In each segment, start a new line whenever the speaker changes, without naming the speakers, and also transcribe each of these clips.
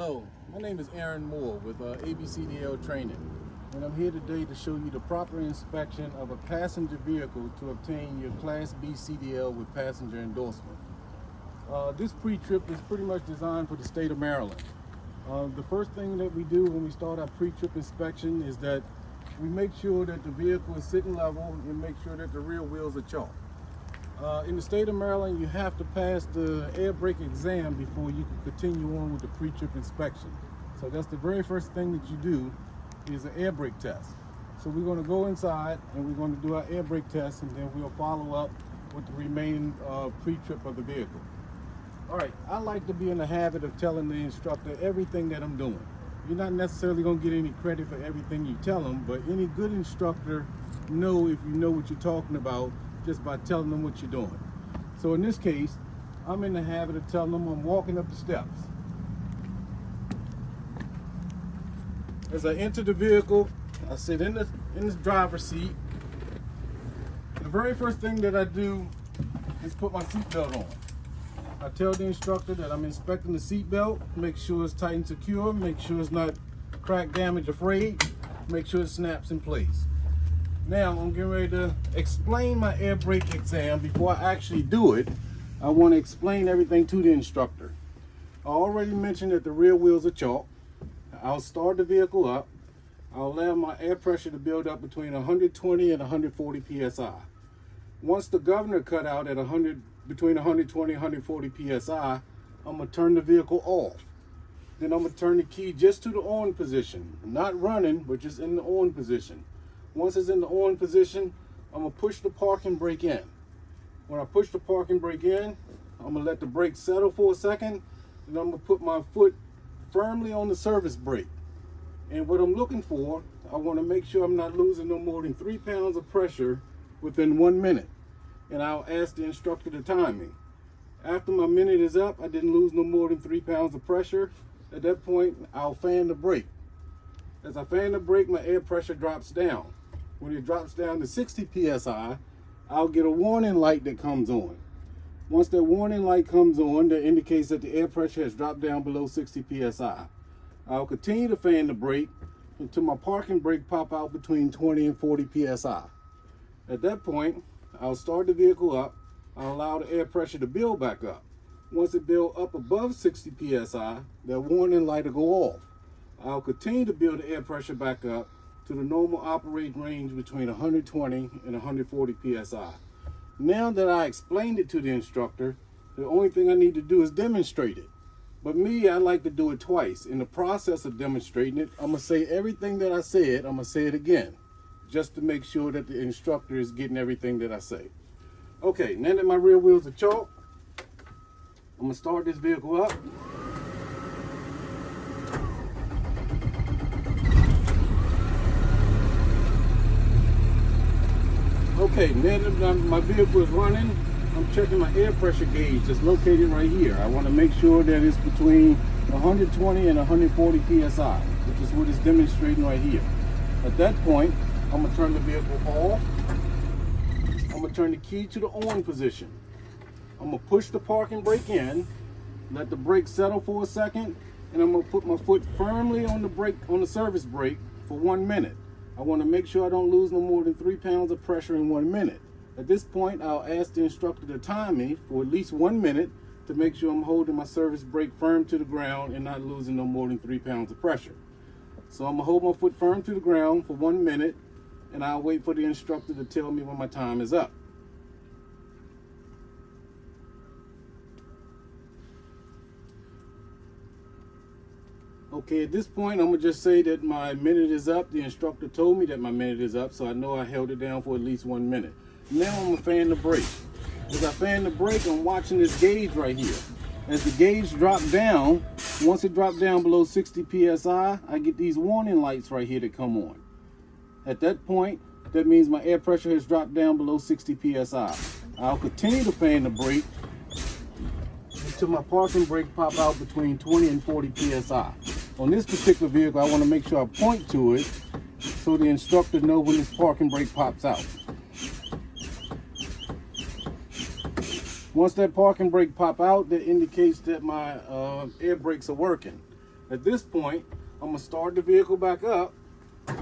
Hello, my name is Aaron Moore with A.B.CDL Training, and I'm here today to show you the proper inspection of a passenger vehicle to obtain your Class B CDL with Passenger Endorsement. This pre-trip is pretty much designed for the state of Maryland. The first thing that we do when we start our pre-trip inspection is that we make sure that the vehicle is sitting level and make sure that the rear wheels are chalk. In the state of Maryland, you have to pass the air brake exam before you can continue on with the pre-trip inspection. So that's the very first thing that you do is an air brake test. So we're going to go inside and we're going to do our air brake test, and then we'll follow up with the remaining pre-trip of the vehicle. All right, I like to be in the habit of telling the instructor everything that I'm doing. You're not necessarily going to get any credit for everything you tell them, but any good instructor know if you know what you're talking about just by telling them what you're doing. So in this case, I'm in the habit of telling them I'm walking up the steps. As I enter the vehicle, I sit in this driver's seat. The very first thing that I do is put my seatbelt on. I tell the instructor that I'm inspecting the seatbelt, make sure it's tight and secure, make sure it's not crack, damage, or frayed, make sure it snaps in place. Now I'm getting ready to explain my air brake exam. Before I actually do it, I want to explain everything to the instructor. I already mentioned that the rear wheels are chalk. I'll start the vehicle up. I'll allow my air pressure to build up between 120 and 140 psi. Once the governor cut out at between 120 and 140 psi, I'm going to turn the vehicle off. Then I'm going to turn the key just to the on position, not running, but just in the on position. Once it's in the on position, I'm going to push the parking brake in. When I push the parking brake in, I'm going to let the brake settle for a second, and I'm going to put my foot firmly on the service brake. And what I'm looking for, I want to make sure I'm not losing no more than 3 pounds of pressure within 1 minute. And I'll ask the instructor to time me. After my minute is up, I didn't lose no more than 3 pounds of pressure. At that point, I'll fan the brake. As I fan the brake, my air pressure drops down. When it drops down to 60 psi, I'll get a warning light that comes on. Once that warning light comes on, that indicates that the air pressure has dropped down below 60 psi. I'll continue to fan the brake until my parking brake pop out between 20 and 40 psi. At that point, I'll start the vehicle up. I'll allow the air pressure to build back up. Once it builds up above 60 psi, that warning light will go off. I'll continue to build the air pressure back up to the normal operating range between 120 and 140 psi. Now that I explained it to the instructor, the only thing I need to do is demonstrate it. But me, I like to do it twice. In the process of demonstrating it, I'm going to say everything that I said, I'm going to say it again, just to make sure that the instructor is getting everything that I say. Okay, now that my rear wheels are chalk, I'm going to start this vehicle up. Okay, now that my vehicle is running, I'm checking my air pressure gauge that's located right here. I want to make sure that it's between 120 and 140 psi, which is what it's demonstrating right here. At that point, I'm going to turn the vehicle off. I'm going to turn the key to the on position. I'm going to push the parking brake in, let the brake settle for a second, and I'm going to put my foot firmly on the service brake for 1 minute. I want to make sure I don't lose no more than 3 pounds of pressure in 1 minute. At this point, I'll ask the instructor to time me for at least 1 minute to make sure I'm holding my service brake firm to the ground and not losing no more than 3 pounds of pressure. So I'm going to hold my foot firm to the ground for 1 minute, and I'll wait for the instructor to tell me when my time is up. Okay, at this point, I'm going to just say that my minute is up. The instructor told me that my minute is up, so I know I held it down for at least 1 minute. Now I'm going to fan the brake. As I fan the brake, I'm watching this gauge right here. As the gauge drops down, once it drops down below 60 psi, I get these warning lights right here that come on. At that point, that means my air pressure has dropped down below 60 psi. I'll continue to fan the brake until my parking brake pop out between 20 and 40 psi. On this particular vehicle, I want to make sure I point to it so the instructor knows when this parking brake pops out. Once that parking brake pop out, that indicates that my air brakes are working. At this point, I'm gonna start the vehicle back up, and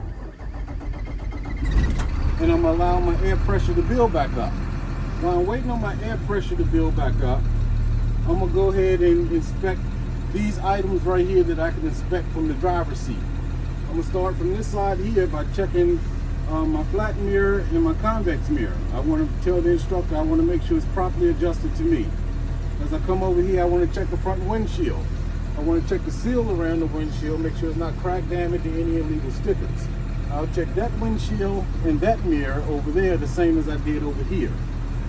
I'm gonna allow my air pressure to build back up. While I'm waiting on my air pressure to build back up, I'm gonna go ahead and inspect these items right here that I can inspect from the driver's seat. I'm gonna start from this side here by checking my flat mirror and my convex mirror. I want to tell the instructor I want to make sure it's properly adjusted to me. As I come over here, I want to check the front windshield. I want to check the seal around the windshield, make sure it's not crack damage or any illegal stickers. I'll check that windshield and that mirror over there the same as I did over here.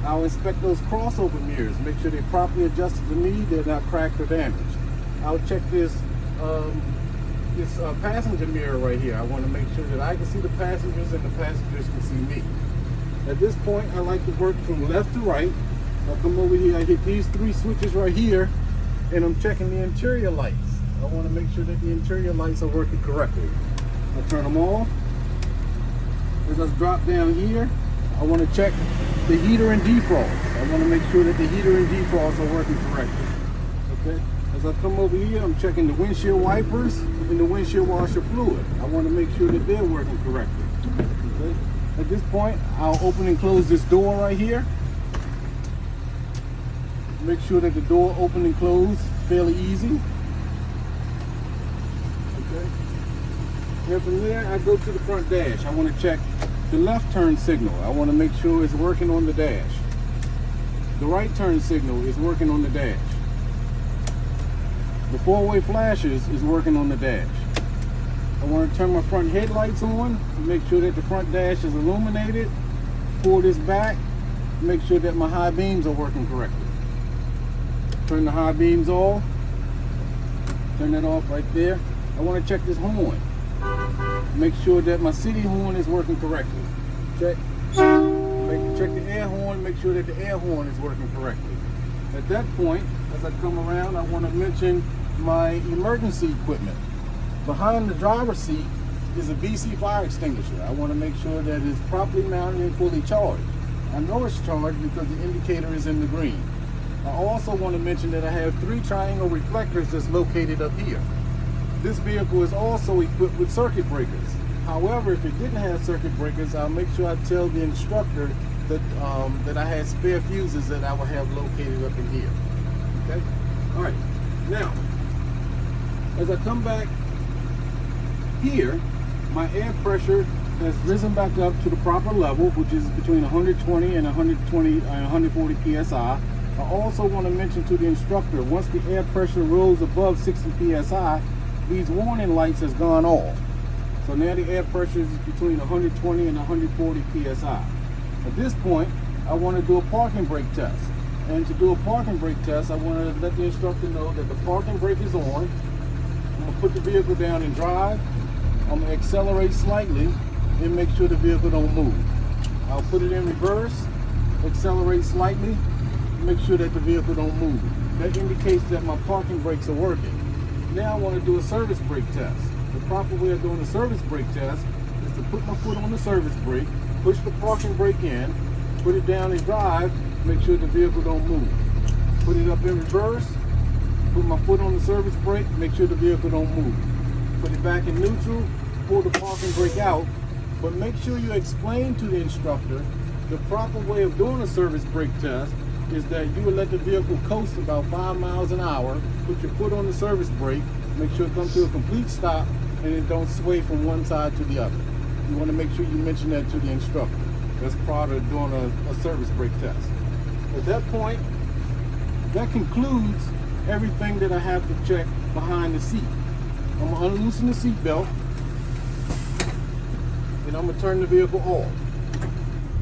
I'll inspect those crossover mirrors, make sure they're properly adjusted to me, they're not cracked or damaged. I'll check this passenger mirror right here. I want to make sure that I can see the passengers and the passengers can see me. At this point, I like to work from left to right. I'll come over here, I hit these 3 switches right here, and I'm checking the interior lights. I want to make sure that the interior lights are working correctly. I'll turn them off. As I drop down here, I want to check the heater and defrost. I want to make sure that the heater and defrost are working correctly. Okay? As I come over here, I'm checking the windshield wipers and the windshield washer fluid. I want to make sure that they're working correctly. Okay? At this point, I'll open and close this door right here. Make sure that the door open and close fairly easy. Okay. And from there, I go to the front dash. I want to check the left turn signal. I want to make sure it's working on the dash. The right turn signal is working on the dash. The 4-way flashers is working on the dash. I want to turn my front headlights on, make sure that the front dash is illuminated. Pull this back, make sure that my high beams are working correctly. Turn the high beams off. Turn that off right there. I want to check this horn. Make sure that my city horn is working correctly. Check. Check the air horn, make sure that the air horn is working correctly. At that point, as I come around, I want to mention my emergency equipment. Behind the driver's seat is a BC fire extinguisher. I want to make sure that it's properly mounted and fully charged. I know it's charged because the indicator is in the green. I also want to mention that I have 3 triangle reflectors that's located up here. This vehicle is also equipped with circuit breakers. However, if it didn't have circuit breakers, I'll make sure I tell the instructor that that I had spare fuses that I will have located up in here. Okay? All right. Now, as I come back here, my air pressure has risen back up to the proper level, which is between 120 and 140 psi. I also want to mention to the instructor, once the air pressure rose above 60 psi, these warning lights has gone off. So now the air pressure is between 120 and 140 psi. At this point, I want to do a parking brake test. And to do a parking brake test, I want to let the instructor know that the parking brake is on. I'm going to put the vehicle down and drive. I'm going to accelerate slightly and make sure the vehicle don't move. I'll put it in reverse, accelerate slightly, make sure that the vehicle don't move. That indicates that my parking brakes are working. Now I want to do a service brake test. The proper way of doing a service brake test is to put my foot on the service brake, push the parking brake in, put it down and drive, make sure the vehicle don't move. Put it up in reverse, put my foot on the service brake, make sure the vehicle don't move. Put it back in neutral, pull the parking brake out, but make sure you explain to the instructor the proper way of doing a service brake test is that you would let the vehicle coast about 5 miles an hour, put your foot on the service brake, make sure it comes to a complete stop, and it don't sway from one side to the other. You want to make sure you mention that to the instructor. That's part of doing a service brake test. At that point, that concludes everything that I have to check behind the seat. I'm going to unloosen the seat belt, and I'm going to turn the vehicle off.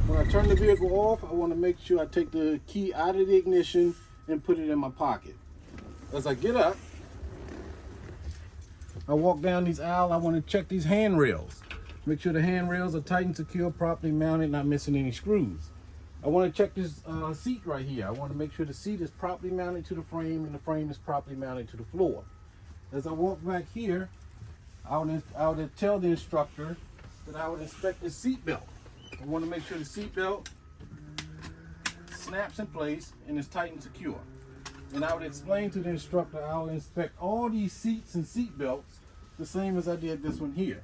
When I turn the vehicle off, I want to make sure I take the key out of the ignition and put it in my pocket. As I get up, I walk down these aisles. I want to check these handrails. Make sure the handrails are tight and secure, properly mounted, not missing any screws. I want to check this seat right here. I want to make sure the seat is properly mounted to the frame and the frame is properly mounted to the floor. As I walk back here, I would tell the instructor that I would inspect the seat belt. I want to make sure the seat belt snaps in place and is tight and secure. And I would explain to the instructor, I'll inspect all these seats and seat belts the same as I did this one here.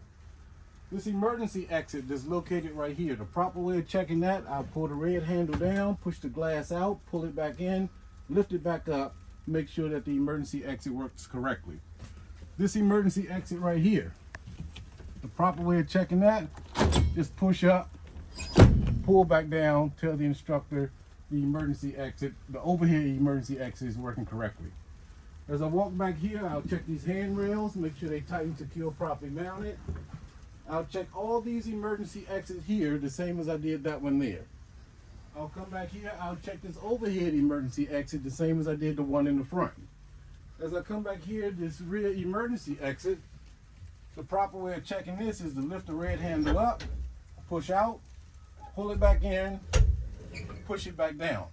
This emergency exit is located right here. The proper way of checking that, I'll pull the red handle down, push the glass out, pull it back in, lift it back up, make sure that the emergency exit works correctly. This emergency exit right here, the proper way of checking that, just push up, pull back down, tell the instructor the emergency exit, the overhead emergency exit is working correctly. As I walk back here, I'll check these handrails, make sure they tighten, secure, properly mounted. I'll check all these emergency exits here the same as I did that one there. I'll come back here, I'll check this overhead emergency exit the same as I did the one in the front. As I come back here, this rear emergency exit, the proper way of checking this is to lift the red handle up, push out, pull it back in, push it back down.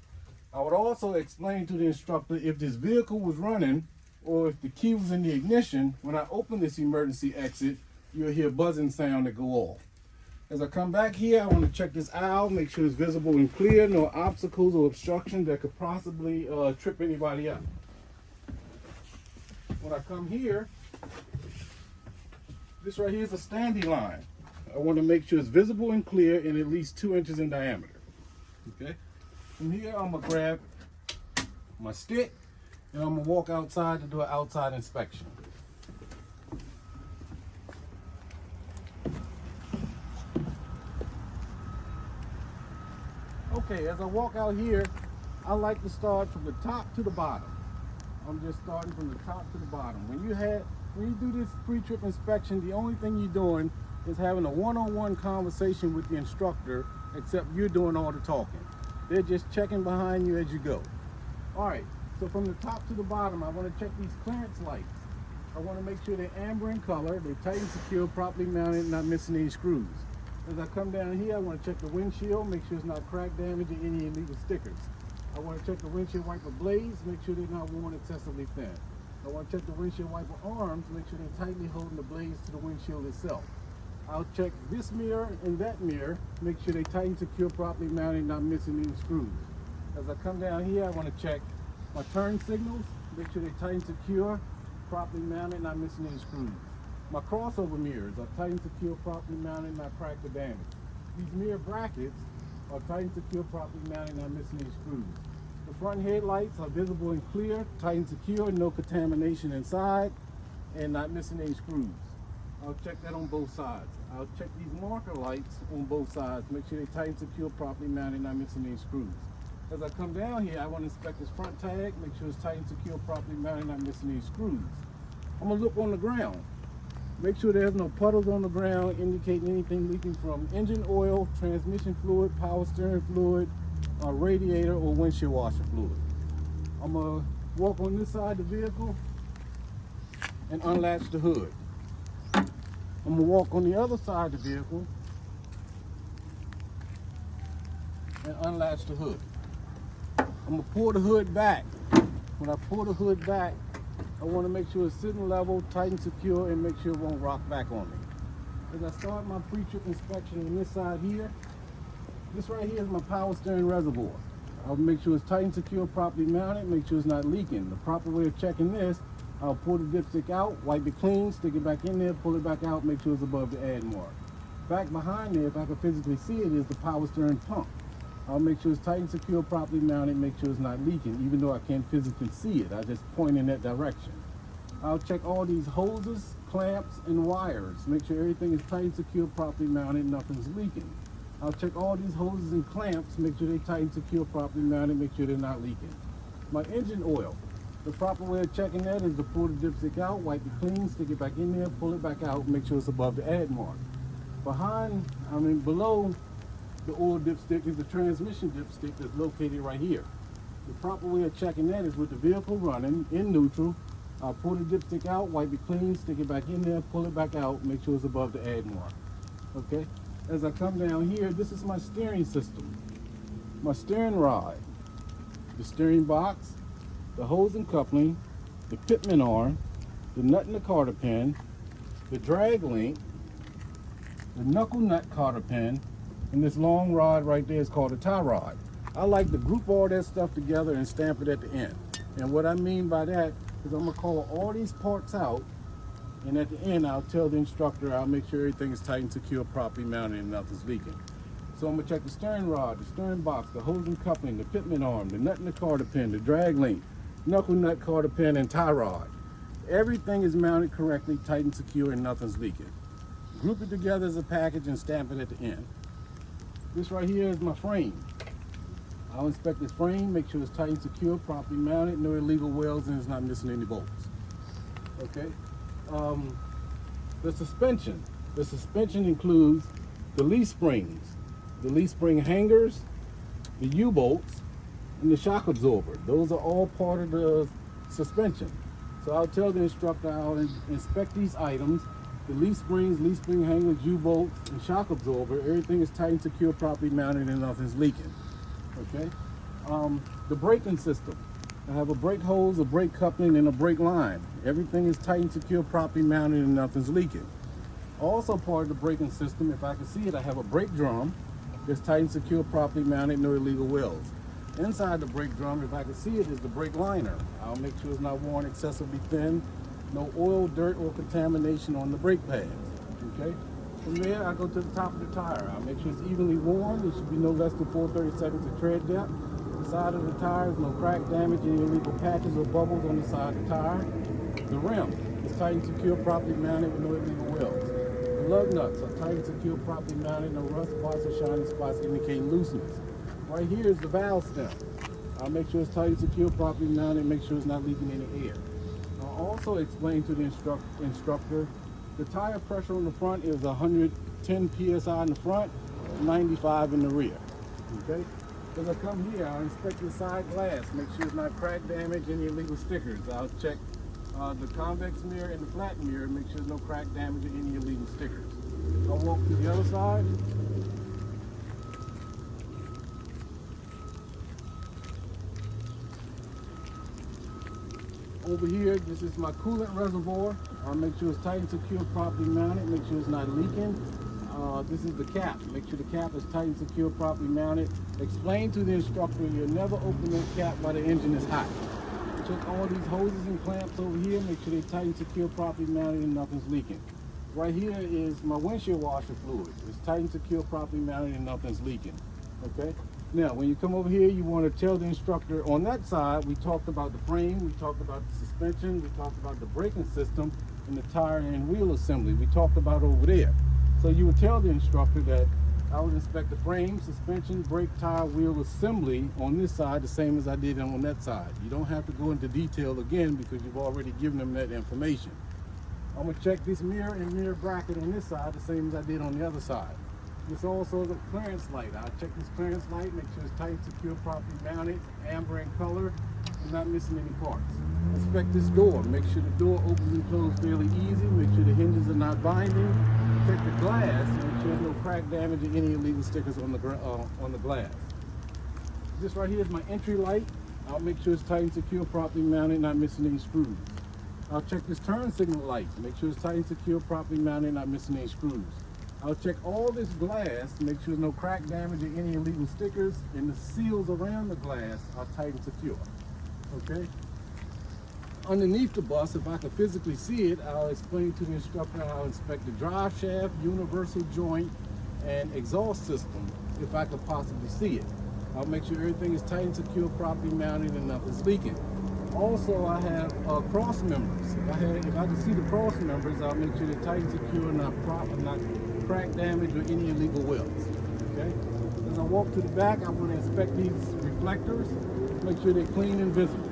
I would also explain to the instructor if this vehicle was running or if the key was in the ignition, when I open this emergency exit, you'll hear a buzzing sound that go off. As I come back here, I want to check this aisle, make sure it's visible and clear, no obstacles or obstructions that could possibly trip anybody up. When I come here, this right here is a standing line. I want to make sure it's visible and clear and at least 2 inches in diameter. Okay. From here, I'm gonna grab my stick and I'm gonna walk outside to do an outside inspection. Okay, as I walk out here, I like to start from the top to the bottom. I'm just starting from the top to the bottom. When you do this pre-trip inspection, the only thing you're doing is having a one-on-one conversation with the instructor, except you're doing all the talking. They're just checking behind you as you go. All right, so from the top to the bottom, I want to check these clearance lights. I want to make sure they're amber in color, they're tight and secure, properly mounted, not missing any screws. As I come down here, I want to check the windshield, make sure it's not crack damage or any illegal stickers. I want to check the windshield wiper blades, make sure they're not worn excessively thin. I want to check the windshield wiper arms, make sure they're tightly holding the blades to the windshield itself. I'll check this mirror and that mirror, make sure they tight and secure, properly mounted, not missing any screws. As I come down here, I want to check my turn signals, make sure they're tight and secure, properly mounted, not missing any screws. My crossover mirrors are tight and secure, properly mounted, not cracked or damaged. These mirror brackets are tight and secure, properly mounted, not missing any screws. The front headlights are visible and clear, tight and secure, no contamination inside, and not missing any screws. I'll check that on both sides. I'll check these marker lights on both sides, make sure they're tight and secure, properly mounted, not missing any screws. As I come down here, I want to inspect this front tag, make sure it's tight and secure, properly mounted, not missing any screws. I'm going to look on the ground. Make sure there's no puddles on the ground indicating anything leaking from engine oil, transmission fluid, power steering fluid, radiator, or windshield washer fluid. I'm going to walk on this side of the vehicle and unlatch the hood. I'm going to walk on the other side of the vehicle and unlatch the hood. I'm going to pull the hood back. When I pull the hood back, I want to make sure it's sitting level, tight and secure, and make sure it won't rock back on me. As I start my pre-trip inspection on this side here, this right here is my power steering reservoir. I'll make sure it's tight and secure, properly mounted, make sure it's not leaking. The proper way of checking this, I'll pull the dipstick out, wipe it clean, stick it back in there, pull it back out, make sure it's above the add mark. Back behind there, if I can physically see it, is the power steering pump. I'll make sure it's tight and secure, properly mounted, make sure it's not leaking, even though I can't physically see it. I just point in that direction. I'll check all these hoses, clamps, and wires. Make sure everything is tight and secure, properly mounted, nothing's leaking. I'll check all these hoses and clamps, make sure they're tight and secure, properly mounted, make sure they're not leaking. My engine oil. The proper way of checking that is to pull the dipstick out, wipe it clean, stick it back in there, pull it back out, make sure it's above the add mark. Below the oil dipstick is the transmission dipstick that's located right here. The proper way of checking that is with the vehicle running in neutral. I'll pull the dipstick out, wipe it clean, stick it back in there, pull it back out, make sure it's above the add mark. Okay? As I come down here, this is my steering system. My steering rod, the steering box, the hose and coupling, the pitman arm, the nut and the cotter pin, the drag link, the knuckle nut cotter pin, and this long rod right there is called a tie rod. I like to group all that stuff together and stamp it at the end. And what I mean by that is I'm going to call all these parts out, and at the end I'll tell the instructor, I'll make sure everything is tight and secure, properly mounted, and nothing's leaking. So I'm going to check the stern rod, the stern box, the hose and coupling, the fitment arm, the nut and the cotter pin, the drag length, knuckle nut, cotter pin, and tie rod. Everything is mounted correctly, tight and secure, and nothing's leaking. Group it together as a package and stamp it at the end. This right here is my frame. I'll inspect the frame, make sure it's tight and secure, properly mounted, no illegal welds, and it's not missing any bolts. Okay. The suspension. The suspension includes the leaf springs, the leaf spring hangers, the U-bolts, and the shock absorber. Those are all part of the suspension. So I'll tell the instructor I'll inspect these items, the leaf springs, leaf spring hangers, U-bolts, and shock absorber. Everything is tight and secure, properly mounted, and nothing's leaking. Okay. The braking system. I have a brake hose, a brake coupling, and a brake line. Everything is tight and secure, properly mounted, and nothing's leaking. Also part of the braking system, if I can see it, I have a brake drum that's tight and secure, properly mounted, no illegal welds. Inside the brake drum, if I can see it, is the brake liner. I'll make sure it's not worn excessively thin, no oil, dirt, or contamination on the brake pads. Okay. From there, I go to the top of the tire. I'll make sure it's evenly worn. There should be no less than 4/32 of tread depth. The side of the tire is no crack damage, any illegal patches or bubbles on the side of the tire. The rim is tight and secure, properly mounted with no illegal welds. The lug nuts are tight and secure, properly mounted, no rust spots or shiny spots indicating looseness. Right here is the valve stem. I'll make sure it's tight and secure, properly mounted, make sure it's not leaking any air. I'll also explain to the instructor the tire pressure on the front is 110 psi in the front, 95 in the rear. Okay? As I come here, I'll inspect the side glass, make sure it's not crack damage, any illegal stickers. I'll check the convex mirror and the flat mirror, make sure there's no crack damage or any illegal stickers. I'll walk to the other side. Over here, this is my coolant reservoir. I'll make sure it's tight and secure, properly mounted, make sure it's not leaking. This is the cap. Make sure the cap is tight and secure, properly mounted. Explain to the instructor you'll never open that cap while the engine is hot. Check all these hoses and clamps over here, make sure they're tight and secure, properly mounted, and nothing's leaking. Right here is my windshield washer fluid. It's tight and secure, properly mounted, and nothing's leaking. Okay? Now, when you come over here, you want to tell the instructor on that side, we talked about the frame, we talked about the suspension, we talked about the braking system, and the tire and wheel assembly. We talked about over there. So you would tell the instructor that I would inspect the frame, suspension, brake, tire, wheel assembly on this side the same as I did on that side. You don't have to go into detail again because you've already given them that information. I'm going to check this mirror and mirror bracket on this side the same as I did on the other side. This also is a clearance light. I'll check this clearance light, make sure it's tight, secure, properly mounted, amber in color, and not missing any parts. Inspect this door. Make sure the door opens and closes fairly easy. Make sure the hinges are not binding. Check the glass. Make sure there's no crack damage or any illegal stickers on the glass. This right here is my entry light. I'll make sure it's tight and secure, properly mounted, not missing any screws. I'll check this turn signal light. Make sure it's tight and secure, properly mounted, not missing any screws. I'll check all this glass, make sure there's no crack damage or any illegal stickers, and the seals around the glass are tight and secure. Okay? Underneath the bus, if I can physically see it, I'll explain to the instructor how to inspect the drive shaft, universal joint, and exhaust system if I could possibly see it. I'll make sure everything is tight and secure, properly mounted, and nothing's leaking. Also, I have cross members. If I can see the cross members, I'll make sure they're tight and secure, not crack damage or any illegal welds. Okay? As I walk to the back, I'm going to inspect these reflectors, make sure they're clean and visible.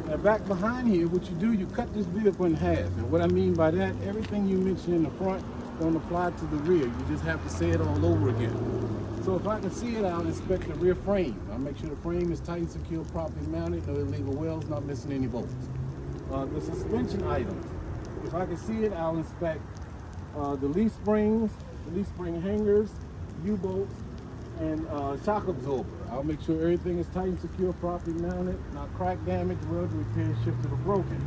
Now back behind here, what you do, you cut this vehicle in half. And what I mean by that, everything you mentioned in the front don't apply to the rear. You just have to say it all over again. So if I can see it, I'll inspect the rear frame. I'll make sure the frame is tight and secure, properly mounted, no illegal welds, not missing any bolts. The suspension items, if I can see it, I'll inspect the leaf springs, the leaf spring hangers, U-bolts, and shock absorber. I'll make sure everything is tight and secure, properly mounted, not crack damage, weld repair, shifted, or broken.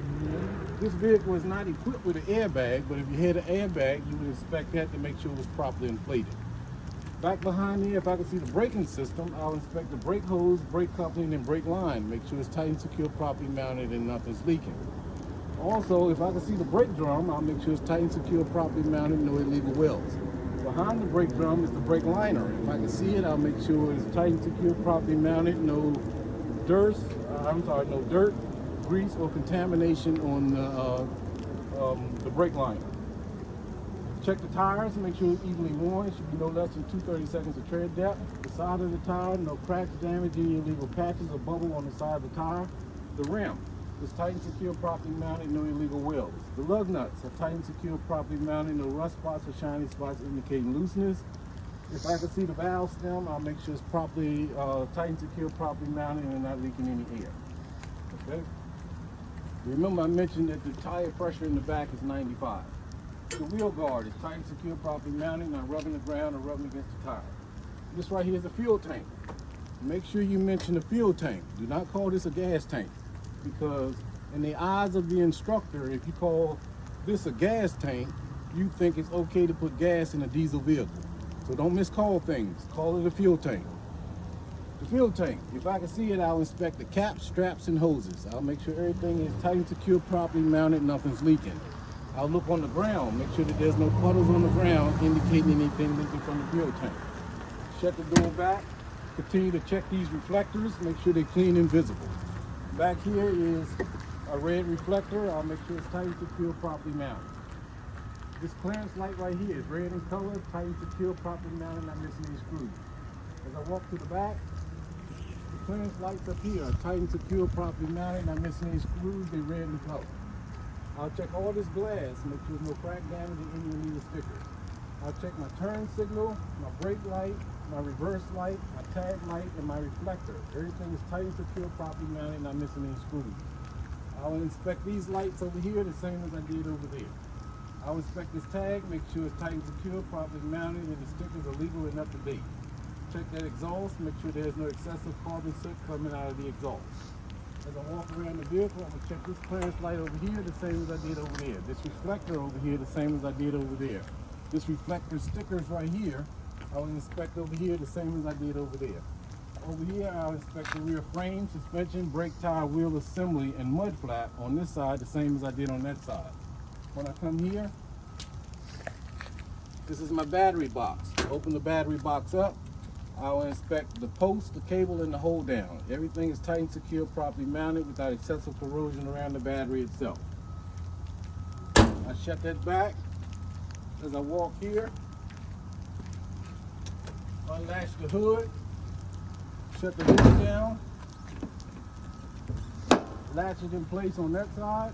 This vehicle is not equipped with an airbag, but if you had an airbag, you would inspect that to make sure it was properly inflated. Back behind here, if I can see the braking system, I'll inspect the brake hose, brake coupling, and brake line. Make sure it's tight and secure, properly mounted, and nothing's leaking. Also, if I can see the brake drum, I'll make sure it's tight and secure, properly mounted, no illegal welds. Behind the brake drum is the brake liner. If I can see it, I'll make sure it's tight and secure, properly mounted, no dirt, grease, or contamination on the brake liner. Check the tires, make sure it's evenly worn. It should be no less than 2/32 of tread depth. The side of the tire, no cracks, damage, any illegal patches or bubble on the side of the tire. The rim is tight and secure, properly mounted, no illegal welds. The lug nuts are tight and secure, properly mounted, no rust spots or shiny spots indicating looseness. If I can see the valve stem, I'll make sure it's properly tight and secure, properly mounted, and not leaking any air. Okay. Remember I mentioned that the tire pressure in the back is 95. The wheel guard is tight and secure, properly mounted, not rubbing the ground or rubbing against the tire. This right here is a fuel tank. Make sure you mention the fuel tank. Do not call this a gas tank, because in the eyes of the instructor, if you call this a gas tank, you think it's okay to put gas in a diesel vehicle. So don't miscall things. Call it a fuel tank. The fuel tank, if I can see it, I'll inspect the caps, straps, and hoses. I'll make sure everything is tight and secure, properly mounted, nothing's leaking. I'll look on the ground, make sure that there's no puddles on the ground indicating anything leaking from the fuel tank. Shut the door back. Continue to check these reflectors, make sure they're clean and visible. Back here is a red reflector. I'll make sure it's tight and secure, properly mounted. This clearance light right here is red in color, tight and secure, properly mounted, not missing any screws. As I walk to the back, the clearance lights up here are tight and secure, properly mounted, not missing any screws, they're red in color. I'll check all this glass, make sure there's no crack damage or any illegal stickers. I'll check my turn signal, my brake light, my reverse light, my tag light, and my reflector. Everything is tight and secure, properly mounted, not missing any screws. I'll inspect these lights over here the same as I did over there. I'll inspect this tag, make sure it's tight and secure, properly mounted, and the stickers are legal and up to date. Check that exhaust, make sure there's no excessive carbon soot coming out of the exhaust. As I walk around the vehicle, I'm going to check this clearance light over here the same as I did over there. This reflector over here the same as I did over there. This reflector stickers right here, I will inspect over here the same as I did over there. Over here, I'll inspect the rear frame, suspension, brake tire, wheel assembly, and mud flap on this side the same as I did on that side. When I come here, this is my battery box. Open the battery box up. I will inspect the post, the cable, and the hold down. Everything is tight and secure, properly mounted without excessive corrosion around the battery itself. I shut that back. As I walk here, unlatch the hood, shut the hood down, latch it in place on that side.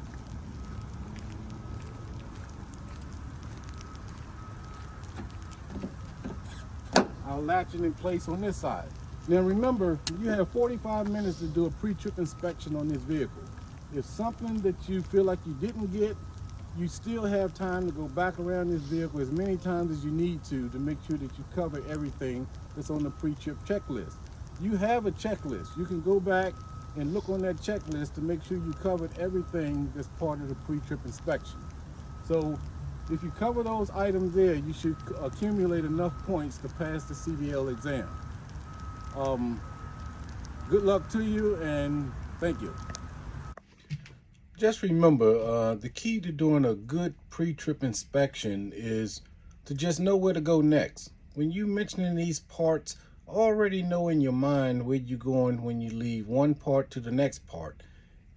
I'll latch it in place on this side. Now remember, you have 45 minutes to do a pre-trip inspection on this vehicle. If something that you feel like you didn't get, you still have time to go back around this vehicle as many times as you need to make sure that you cover everything that's on the pre-trip checklist. You have a checklist. You can go back and look on that checklist to make sure you covered everything that's part of the pre-trip inspection. So if you cover those items there, you should accumulate enough points to pass the CDL exam. Good luck to you, and thank you. Just remember, the key to doing a good pre-trip inspection is to just know where to go next. When you mentioning these parts, already know in your mind where you're going when you leave one part to the next part.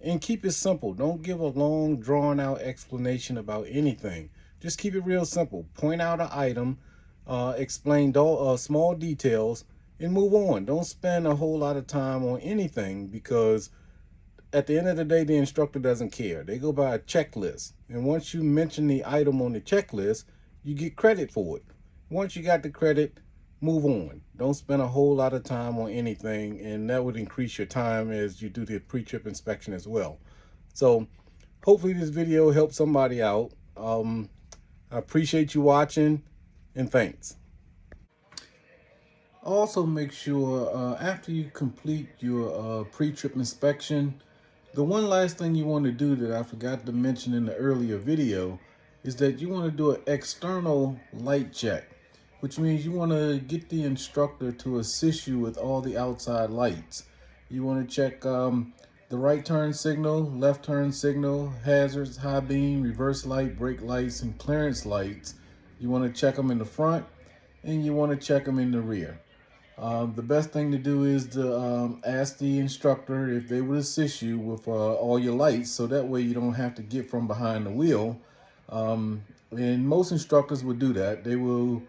And keep it simple. Don't give a long, drawn-out explanation about anything. Just keep it real simple. Point out an item, explain small details, and move on. Don't spend a whole lot of time on anything, because at the end of the day, the instructor doesn't care. They go by a checklist. And once you mention the item on the checklist, you get credit for it. Once you got the credit, move on. Don't spend a whole lot of time on anything, and that would increase your time as you do the pre-trip inspection as well. So hopefully this video helped somebody out. I appreciate you watching, and thanks. Also, make sure after you complete your pre-trip inspection, the one last thing you want to do that I forgot to mention in the earlier video is that you want to do an external light check. which means you want to get the instructor to assist you with all the outside lights. You want to check the right turn signal, left turn signal, hazards, high beam, reverse light, brake lights, and clearance lights. You want to check them in the front, and you want to check them in the rear. The best thing to do is to ask the instructor if they would assist you with all your lights, so that way you don't have to get from behind the wheel. And most instructors will do that. They will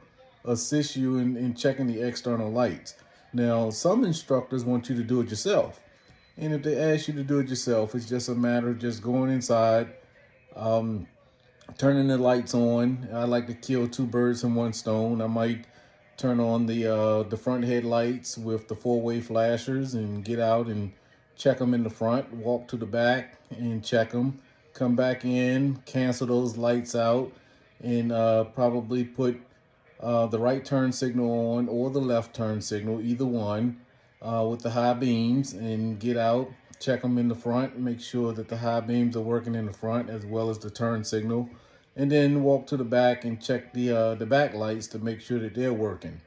assist you in checking the external lights. Now, some instructors want you to do it yourself. And if they ask you to do it yourself, it's just a matter of just going inside, turning the lights on. I like to kill two birds in one stone. I might turn on the front headlights with the four-way flashers and get out and check them in the front, walk to the back and check them, come back in, cancel those lights out, and probably put the right turn signal on or the left turn signal, either one, with the high beams, and get out, check them in the front, make sure that the high beams are working in the front as well as the turn signal, and then walk to the back and check the back lights to make sure that they're working.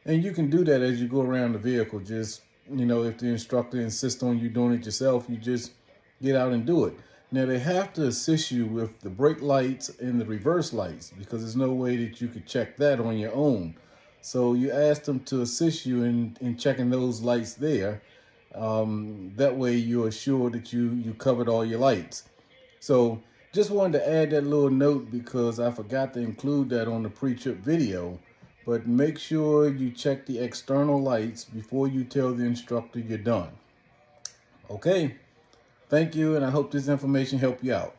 And you can do that as you go around the vehicle. Just, if the instructor insists on you doing it yourself, you just get out and do it. Now, they have to assist you with the brake lights and the reverse lights, because there's no way that you could check that on your own. So you ask them to assist you in checking those lights there. That way you're assured that you covered all your lights. So just wanted to add that little note because I forgot to include that on the pre-trip video. But make sure you check the external lights before you tell the instructor you're done. Okay, thank you, and I hope this information helped you out.